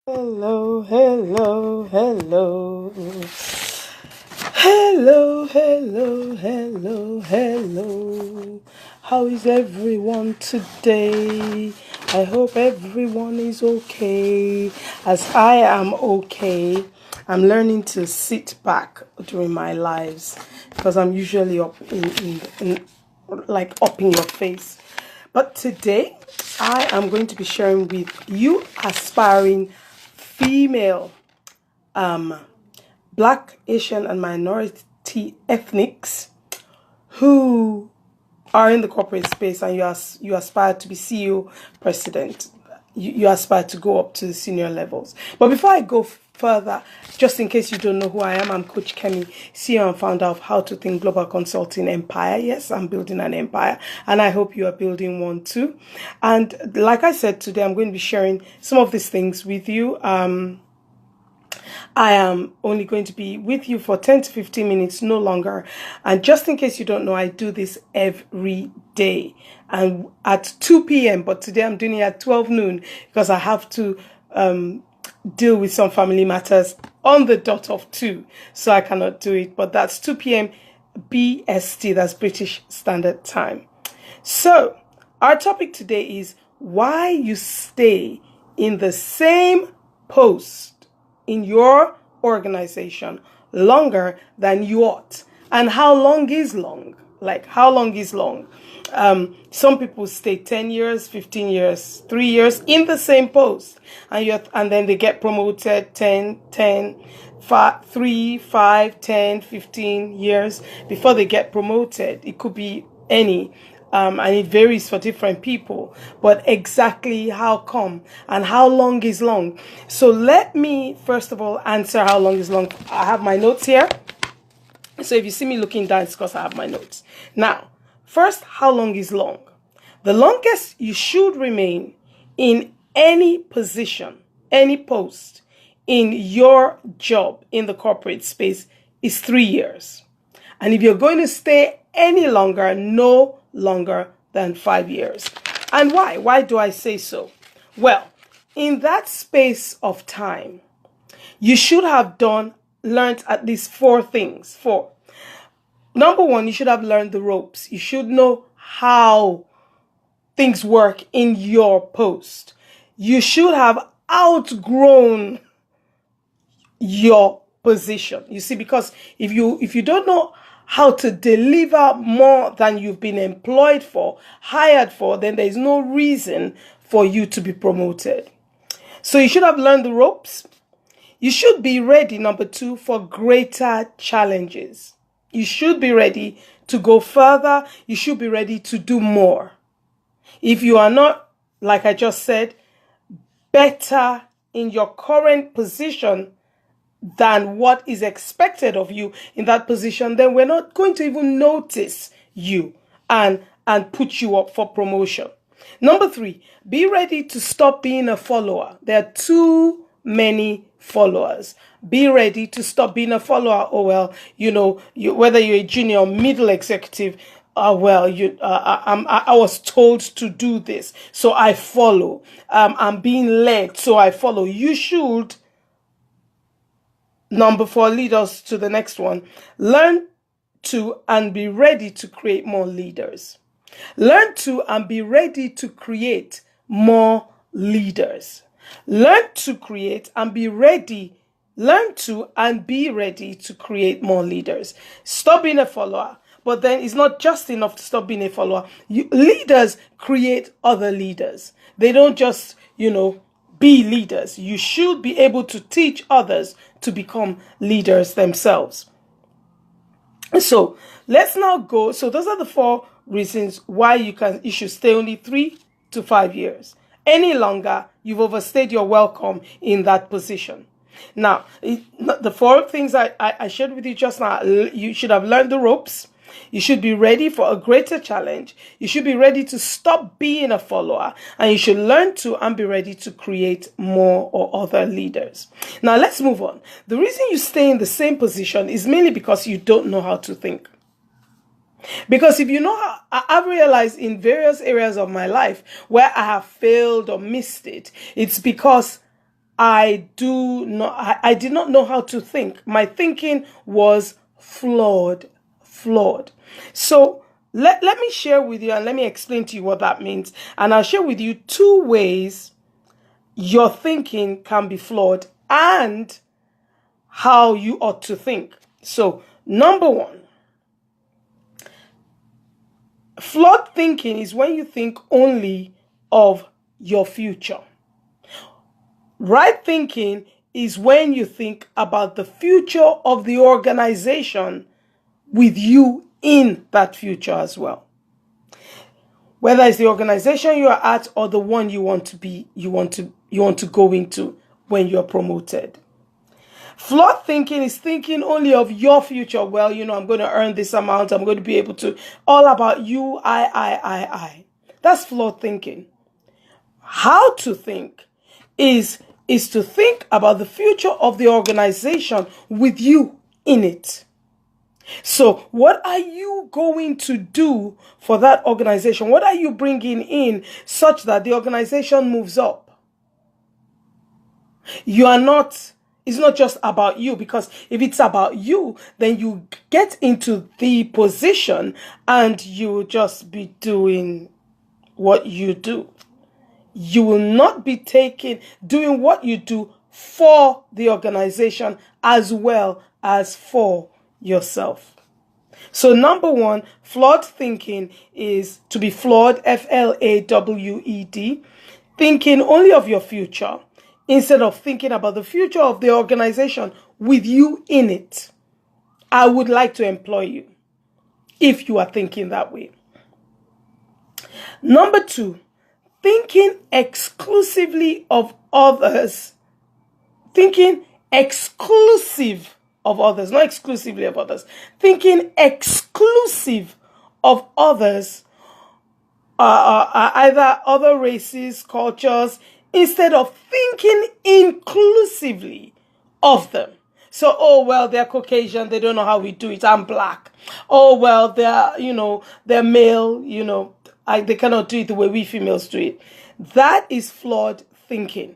Hello, hello, hello. Hello, hello, hello, hello. How is everyone today? I hope everyone is okay. As I am okay, I'm learning to sit back during my lives because I'm usually up in like up in your face. But today, I am going to be sharing with you aspiring female Black, Asian, and minority ethnics who are in the corporate space and you aspire to be CEO, president. You aspire to go up to the senior levels. But before I go further, just in case you don't know who I am, I'm Coach Kemi, CEO and founder of How to Think Global Consulting Empire. Yes, I'm building an empire, and I hope you are building one too. And like I said, today I'm going to be sharing some of these things with you. I am only going to be with you for 10 to 15 minutes, no longer. And just in case you don't know, I do this every day and at 2 p.m. But today I'm doing it at 12 noon because I have to deal with some family matters on the dot of 2. So I cannot do it. But that's 2 p.m. BST, that's British Standard Time. So our topic today is why you stay in the same post in your organization longer than you ought. And how long is long? Like, how long is long? Some people stay 10 years, 15 years, 3 years in the same post. And then they get promoted 3, 5, 10, 15 years before they get promoted. It could be any. And it varies for different people, but exactly how come and how long is long? So let me first of all answer how long is long. I have my notes here. So if you see me looking down, it's because I have my notes. Now, first, how long is long? The longest you should remain in any position, any post in your job in the corporate space is 3 years. And if you're going to stay any longer, no longer than 5 years. And why? Why do I say so? Well, in that space of time, you should have learned at least 4 things. 4. Number 1, you should have learned the ropes. You should know how things work in your post. You should have outgrown your position. You see, because if you don't know how to deliver more than you've been employed for, hired for, then there is no reason for you to be promoted. So you should have learned the ropes. You should be ready, number 2, for greater challenges. You should be ready to go further. You should be ready to do more. If you are not, like I just said, better in your current position than what is expected of you in that position, then we're not going to even notice you and put you up for promotion. Number 3, be ready to stop being a follower. There are too many followers. Be ready to stop being a follower. Oh, well, whether you're a junior or middle executive, I was told to do this, so I follow. I'm being led, so I follow. You should. Number 4, lead us to the next one. Learn to and be ready to create more leaders. Learn to and be ready to create more leaders. Learn to create and be ready. Learn to and be ready to create more leaders. Stop being a follower. But then it's not just enough to stop being a follower. Leaders create other leaders. They don't just, be leaders. You should be able to teach others to become leaders themselves. So let's now go. So those are the 4 reasons why you should stay only 3 to 5 years. Any longer, you've overstayed your welcome in that position. Now, the 4 things I shared with you just now, you should have learned the ropes. You should be ready for a greater challenge. You should be ready to stop being a follower. And you should learn to and be ready to create more or other leaders. Now, let's move on. The reason you stay in the same position is mainly because you don't know how to think. Because if you know how, I've realized in various areas of my life where I have failed or missed it, it's because I did not know how to think. My thinking was flawed. So let me share with you and let me explain to you what that means. And I'll share with you two ways your thinking can be flawed and how you ought to think. So, number one, flawed thinking is when you think only of your future. Right thinking is when you think about the future of the organization with you in that future as well. Whether it's the organization you are at or the one you want to go into when you're promoted. Flawed thinking is thinking only of your future. Well, I'm going to earn this amount. I'm going to be able to. All about you, I. That's flawed thinking. How to think is to think about the future of the organization with you in it. So what are you going to do for that organization? What are you bringing in such that the organization moves up? It's not just about you, because if it's about you, then you get into the position and you just be doing what you do. You will not be doing what you do for the organization as well as for yourself. So number one, flawed thinking is to be flawed, FLAWED, thinking only of your future instead of thinking about the future of the organization with you in it. I would like to employ you if you are thinking that way. Number two, thinking exclusively of others. Thinking exclusive of others, not exclusively of others. Thinking exclusive of others, either other races, cultures, instead of thinking inclusively of them. So, oh, well, they're Caucasian. They don't know how we do it. I'm black. Oh, well, they're male, they cannot do it the way we females do it. That is flawed thinking.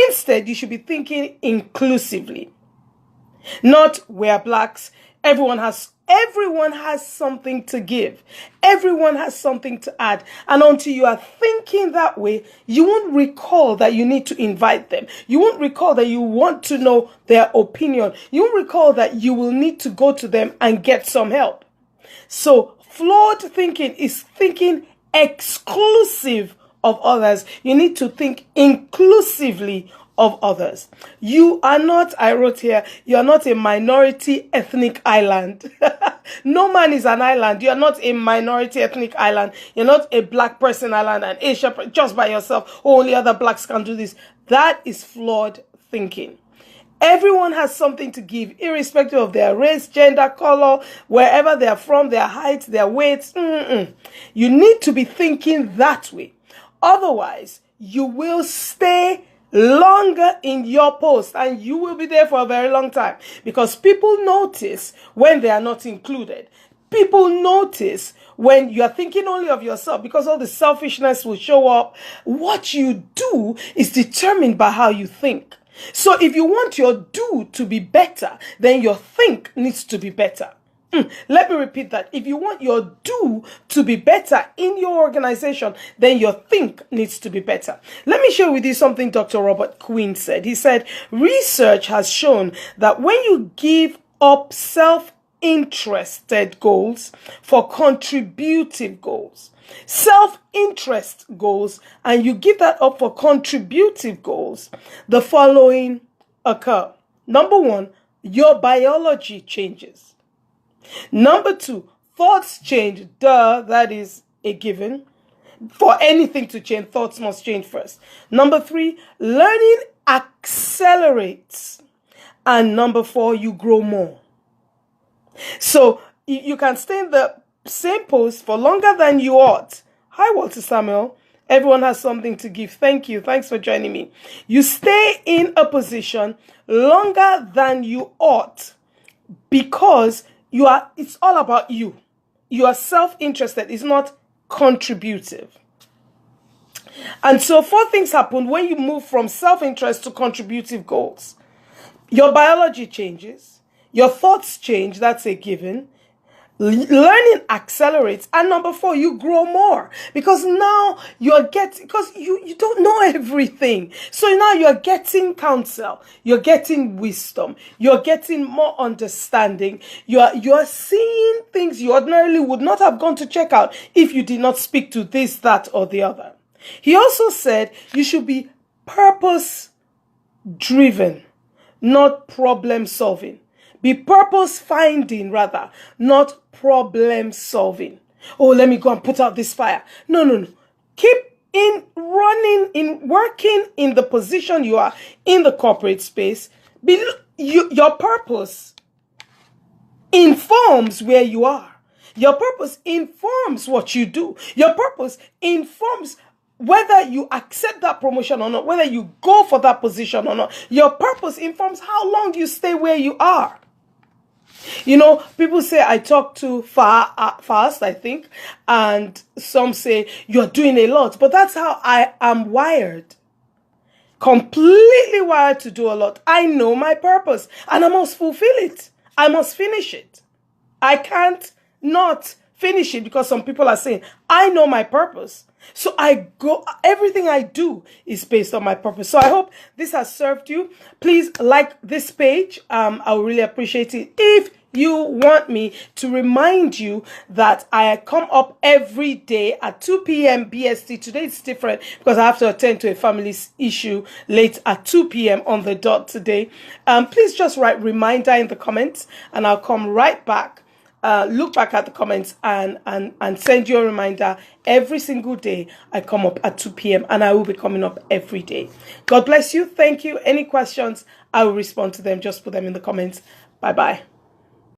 Instead, you should be thinking inclusively. Not we're blacks. Everyone has something to give. Everyone has something to add. And until you are thinking that way, you won't recall that you need to invite them. You won't recall that you want to know their opinion. You won't recall that you will need to go to them and get some help. So flawed thinking is thinking exclusive of others. You need to think inclusively of others. You are not, I wrote here, you are not a minority ethnic island. No man is an island. You are not a minority ethnic island. You're not a black person island and Asia just by yourself. Only other blacks can do this. That is flawed thinking. Everyone has something to give, irrespective of their race, gender, color, wherever they are from, their height, their weight. You need to be thinking that way. Otherwise, you will stay longer in your post and you will be there for a very long time, because people notice when they are not included. People notice when you are thinking only of yourself, because all the selfishness will show up. What you do is determined by how you think. So if you want your do to be better, then your think needs to be better. Let me repeat that. If you want your do to be better in your organization, then your think needs to be better. Let me share with you something Dr. Robert Quinn said. He said, research has shown that when you give up self-interested goals for contributive goals, self-interest goals, and you give that up for contributive goals, the following occur. Number one, your biology changes. Number two, thoughts change. That is a given. For anything to change, thoughts must change first. Number three, learning accelerates. And number four, you grow more. So you can stay in the same post for longer than you ought. Hi, Walter Samuel. Everyone has something to give. Thank you. Thanks for joining me. You stay in a position longer than you ought because it's all about you. You are self-interested. It's not contributive. And so 4 things happen when you move from self-interest to contributive goals. Your biology changes. Your thoughts change. That's a given. Learning accelerates. And number 4, you grow more, because now you're getting, because you don't know everything. So now you're getting counsel, you're getting wisdom, you're getting more understanding. You're seeing things you ordinarily would not have gone to check out if you did not speak to this, that, or the other. He also said you should be purpose driven, not problem solving. Be purpose finding rather, not problem solving. Oh, let me go and put out this fire. No. Keep in running, in working in the position you are in the corporate space. Your purpose informs where you are. Your purpose informs what you do. Your purpose informs whether you accept that promotion or not, whether you go for that position or not. Your purpose informs how long you stay where you are. You know, people say I talk too fast, I think, and some say you're doing a lot, but that's how I am wired. Completely wired to do a lot. I know my purpose and I must fulfill it. I must finish it. I can't not finish it because some people are saying, I know my purpose. So I go, everything I do is based on my purpose. So I hope this has served you. Please like this page. I would really appreciate it if you want me to remind you that I come up every day at 2 p.m. BST. Today it's different because I have to attend to a family issue late at 2 p.m. on the dot today. Please just write reminder in the comments and I'll come right back. Look back at the comments and send you a reminder. Every single day I come up at 2 p.m. and I will be coming up every day. God bless you. Thank you. Any questions, I will respond to them. Just put them in the comments. Bye-bye.